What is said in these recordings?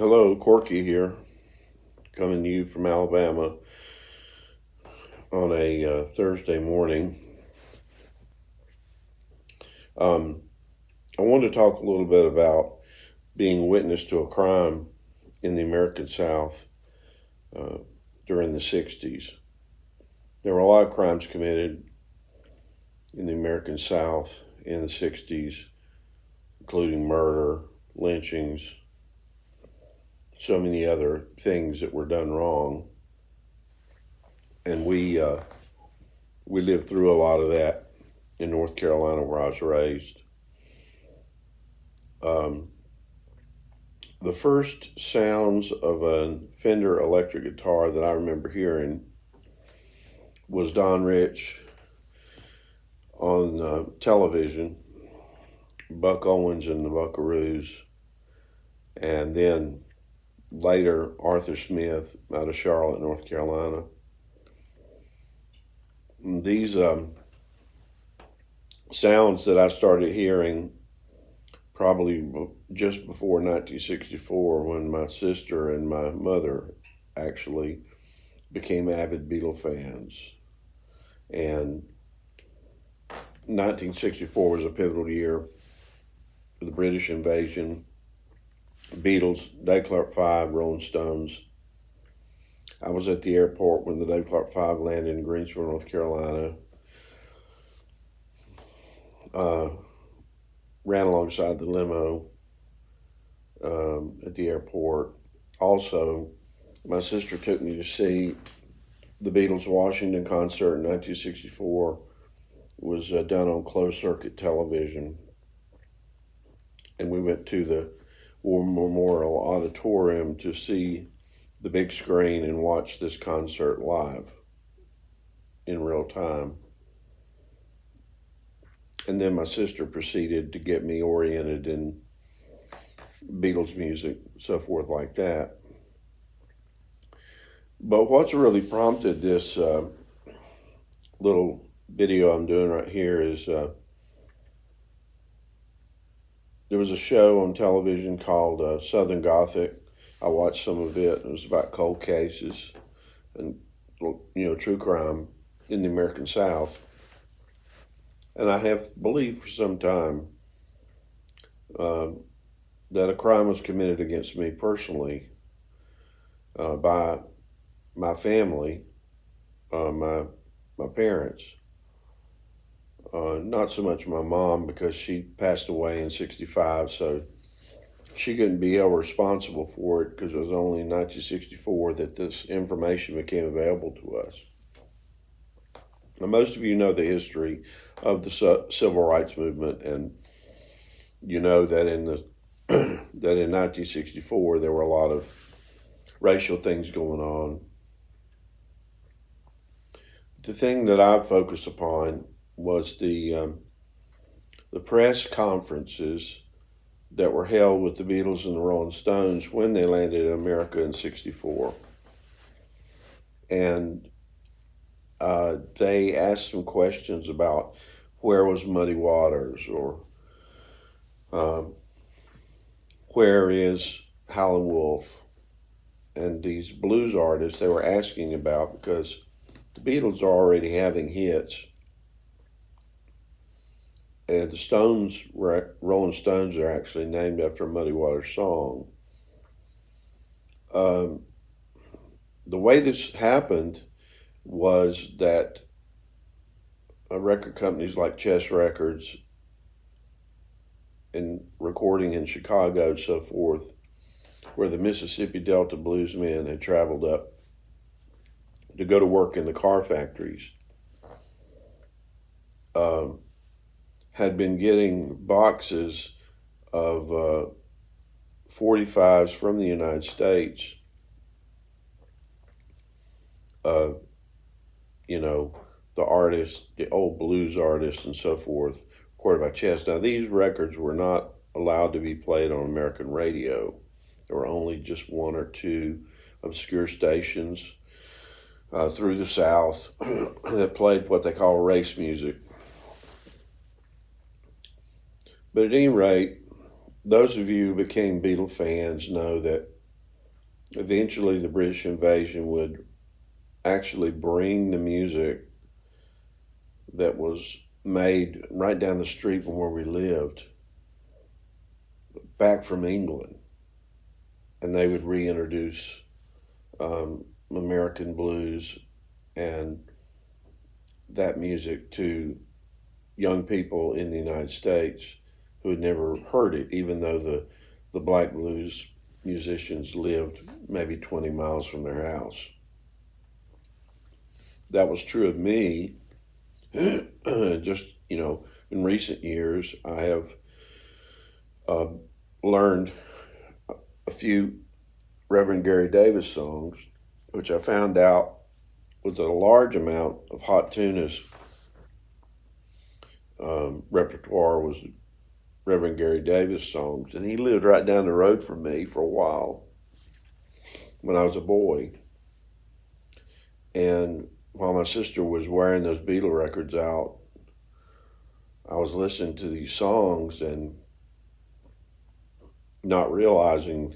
Hello, Corky here, coming to you from Alabama on a Thursday morning. I wanted to talk a little bit about being witness to a crime in the American South during the 60s. There were a lot of crimes committed in the American South in the 60s, including murder, lynchings, so many other things that were done wrong. And we lived through a lot of that in North Carolina, where I was raised. The first sounds of a Fender electric guitar that I remember hearing was Don Rich on television, Buck Owens and the Buckaroos, and then later Arthur Smith out of Charlotte, North Carolina. These sounds that I started hearing probably just before 1964, when my sister and my mother actually became avid Beatle fans. And 1964 was a pivotal year for the British invasion, Beatles, Dave Clark 5, Rolling Stones. I was at the airport when the Dave Clark 5 landed in Greensboro, North Carolina. Ran alongside the limo at the airport. Also, my sister took me to see the Beatles' Washington concert in 1964. It was done on closed-circuit television. And we went to the War Memorial Auditorium to see the big screen and watch this concert live in real time. And then my sister proceeded to get me oriented in Beatles music, so forth like that. But what's really prompted this little video I'm doing right here is there was a show on television called Southern Gothic. I watched some of it. It was about cold cases and, true crime in the American South. And I have believed for some time that a crime was committed against me personally by my family, my parents. Not so much my mom, because she passed away in 65, so she couldn't be held responsible for it, because it was only in 1964 that this information became available to us. Now, most of you know the history of the civil rights movement, and you know that in 1964 there were a lot of racial things going on. The thing that I focused upon was the press conferences that were held with the Beatles and the Rolling Stones when they landed in America in 64. And they asked some questions about where was Muddy Waters, or where is Howlin' Wolf, and these blues artists they were asking about, because the Beatles are already having hits. And the Stones, Rolling Stones, are actually named after a Muddy Waters song. The way this happened was that record companies like Chess Records and recording in Chicago and so forth, where the Mississippi Delta bluesmen had traveled up to go to work in the car factories, had been getting boxes of 45s from the United States, the artists, the old blues artists and so forth, recorded by Chess. Now, these records were not allowed to be played on American radio. There were only just one or two obscure stations through the South that played what they call race music. But at any rate, those of you who became Beatle fans know that eventually the British invasion would actually bring the music that was made right down the street from where we lived back from England, and they would reintroduce American blues and that music to young people in the United States who had never heard it, even though the black blues musicians lived maybe 20 miles from their house. That was true of me. Just, in recent years, I have learned a few Reverend Gary Davis songs, which I found out was a large amount of Hot Tuna's repertoire was Reverend Gary Davis songs. And he lived right down the road from me for a while when I was a boy. And while my sister was wearing those Beatle records out, I was listening to these songs and not realizing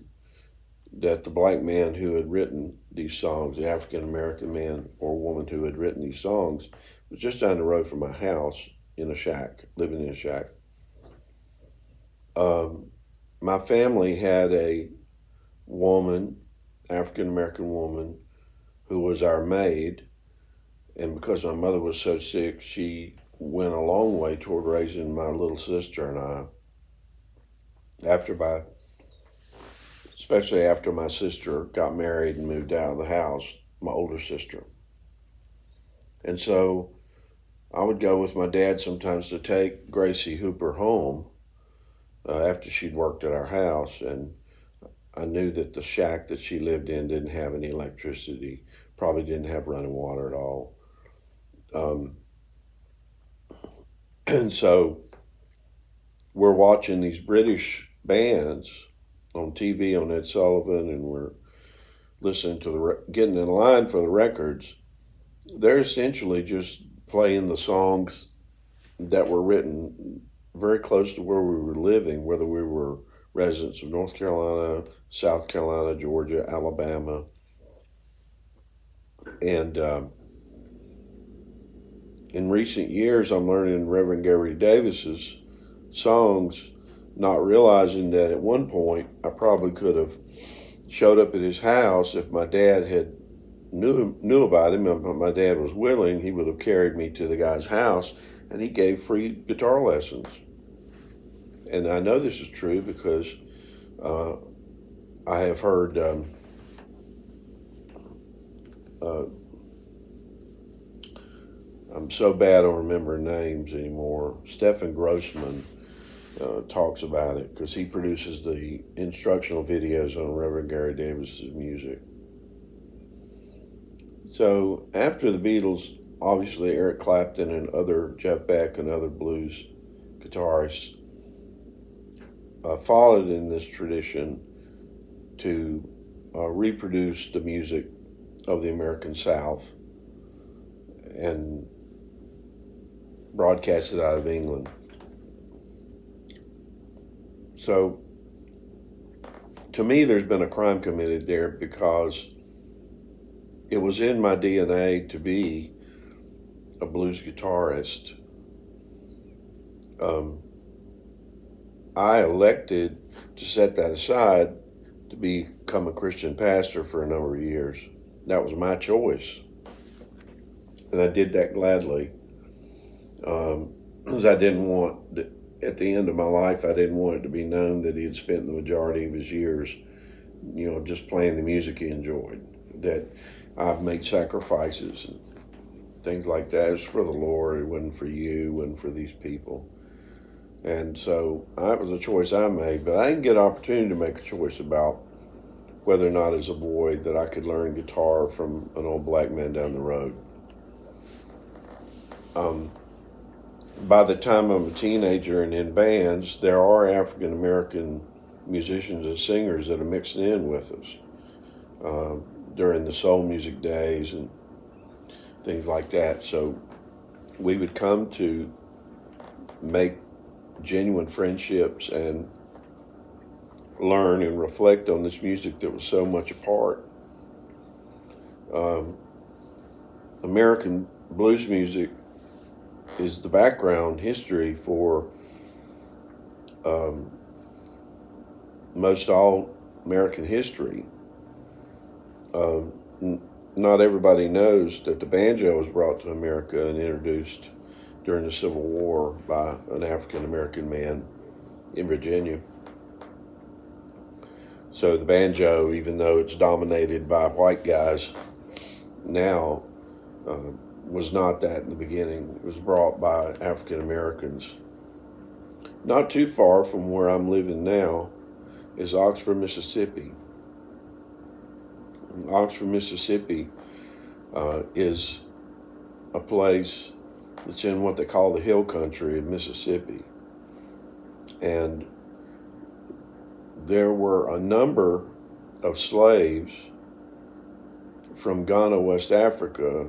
that the black man who had written these songs, the African American man or woman who had written these songs, was just down the road from my house in a shack, living in a shack. My family had a woman, African American woman, who was our maid, and because my mother was so sick, she went a long way toward raising my little sister and I. Especially after my sister got married and moved out of the house, my older sister. And so I would go with my dad sometimes to take Gracie Hooper home after she'd worked at our house, and I knew that the shack that she lived in didn't have any electricity, probably didn't have running water at all. And so we're watching these British bands on TV on Ed Sullivan, and we're listening to getting in line for the records. They're essentially just playing the songs that were written very close to where we were living, whether we were residents of North Carolina, South Carolina, Georgia, Alabama. And in recent years, I'm learning Reverend Gary Davis's songs, not realizing that at one point I probably could have showed up at his house if my dad had knew about him. If my dad was willing, he would have carried me to the guy's house, and he gave free guitar lessons. And I know this is true because I have heard I'm so bad I don't remember names anymore. Stephen Grossman talks about it because he produces the instructional videos on Reverend Gary Davis's music. So after the Beatles, obviously Eric Clapton and Jeff Beck and other blues guitarists followed in this tradition to reproduce the music of the American South and broadcast it out of England. So to me, there's been a crime committed there because it was in my DNA to be a blues guitarist. I elected to set that aside to become a Christian pastor for a number of years. That was my choice. And I did that gladly. Because I didn't want, at the end of my life, I didn't want it to be known that he had spent the majority of his years, just playing the music he enjoyed. That I've made sacrifices and things like that. It was for the Lord. It wasn't for you. It wasn't for these people. And so that was a choice I made. But I didn't get an opportunity to make a choice about whether or not as a boy that I could learn guitar from an old black man down the road. By the time I'm a teenager and in bands, there are African American musicians and singers that are mixed in with us during the soul music days and things like that. So we would come to make genuine friendships and learn and reflect on this music that was so much a part. American blues music is the background history for most all American history. Not everybody knows that the banjo was brought to America and introduced during the Civil War by an African American man in Virginia. So the banjo, even though it's dominated by white guys now, was not that in the beginning. It was brought by African Americans. Not too far from where I'm living now is Oxford, Mississippi. Oxford, Mississippi is a place that's in what they call the hill country of Mississippi. And there were a number of slaves from Ghana, West Africa,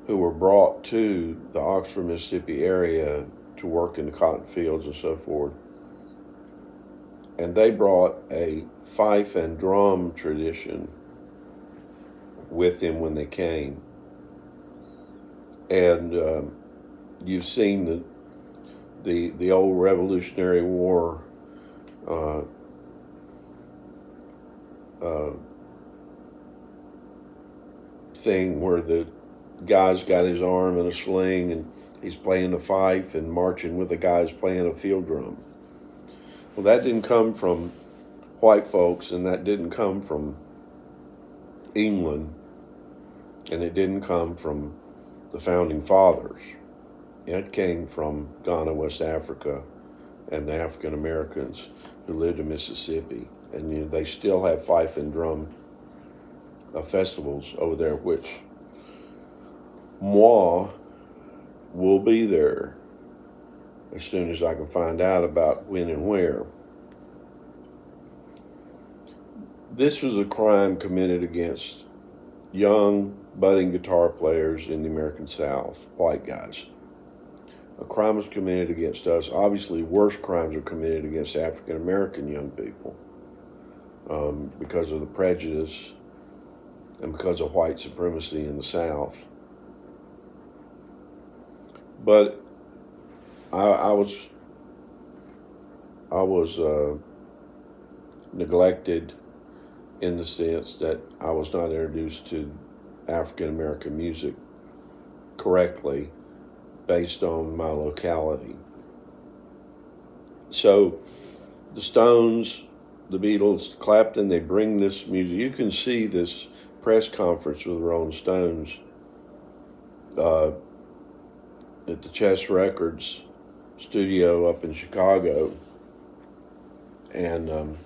who were brought to the Oxford, Mississippi area to work in the cotton fields and so forth. And they brought a fife and drum tradition with them when they came. And you've seen the old Revolutionary War thing where the guy's got his arm in a sling and he's playing the fife and marching with the guys playing a field drum. Well, that didn't come from white folks, and that didn't come from England, and it didn't come from the founding fathers. It came from Ghana, West Africa, and the African Americans who lived in Mississippi. And they still have fife and drum festivals over there, which moi will be there as soon as I can find out about when and where. This was a crime committed against young, budding guitar players in the American South, white guys. A crime was committed against us. Obviously, worse crimes are committed against African American young people because of the prejudice and because of white supremacy in the South. But I was neglected in the sense that I was not introduced to African American music correctly based on my locality. So the Stones, the Beatles, Clapton, they bring this music. You can see this press conference with the Rolling Stones at the Chess Records studio up in Chicago, and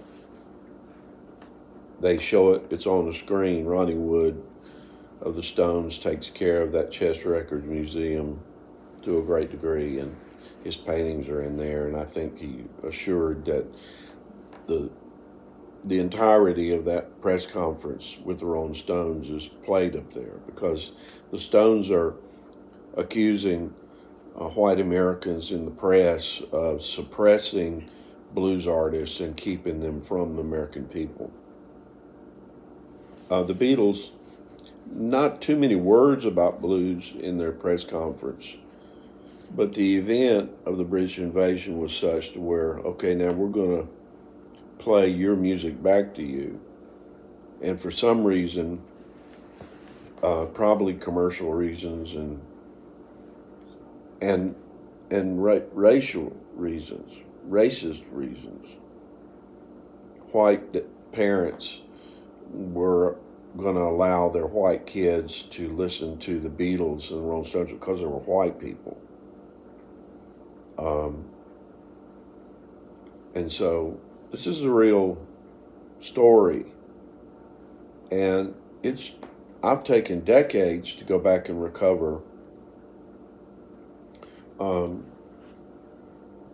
they show it. It's on the screen. Ronnie Wood of the Stones takes care of that Chess Records museum to a great degree, and his paintings are in there. And I think he assured that the entirety of that press conference with the Rolling Stones is played up there, because the Stones are accusing white Americans in the press of suppressing blues artists and keeping them from the American people. The Beatles, not too many words about blues in their press conference, but the event of the British invasion was such to where, okay, now we're going to play your music back to you. And for some reason, probably commercial reasons and racial reasons, racist reasons, white parents were going to allow their white kids to listen to the Beatles and the Rolling Stones because they were white people. And so this is a real story, and I've taken decades to go back and recover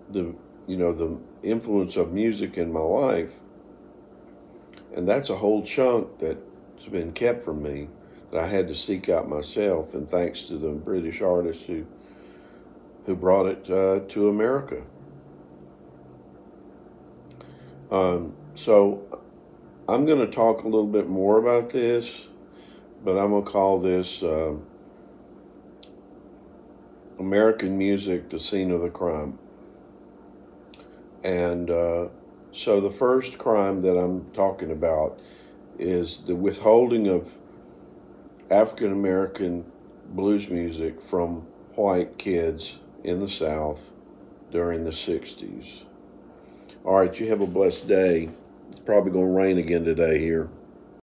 the influence of music in my life, and that's a whole chunk that's been kept from me that I had to seek out myself, and thanks to the British artists who brought it to America. So I'm going to talk a little bit more about this, but I'm going to call this American music, the scene of the crime. And so the first crime that I'm talking about is the withholding of African American blues music from white kids in the South during the 60s. All right, you have a blessed day. It's probably going to rain again today here.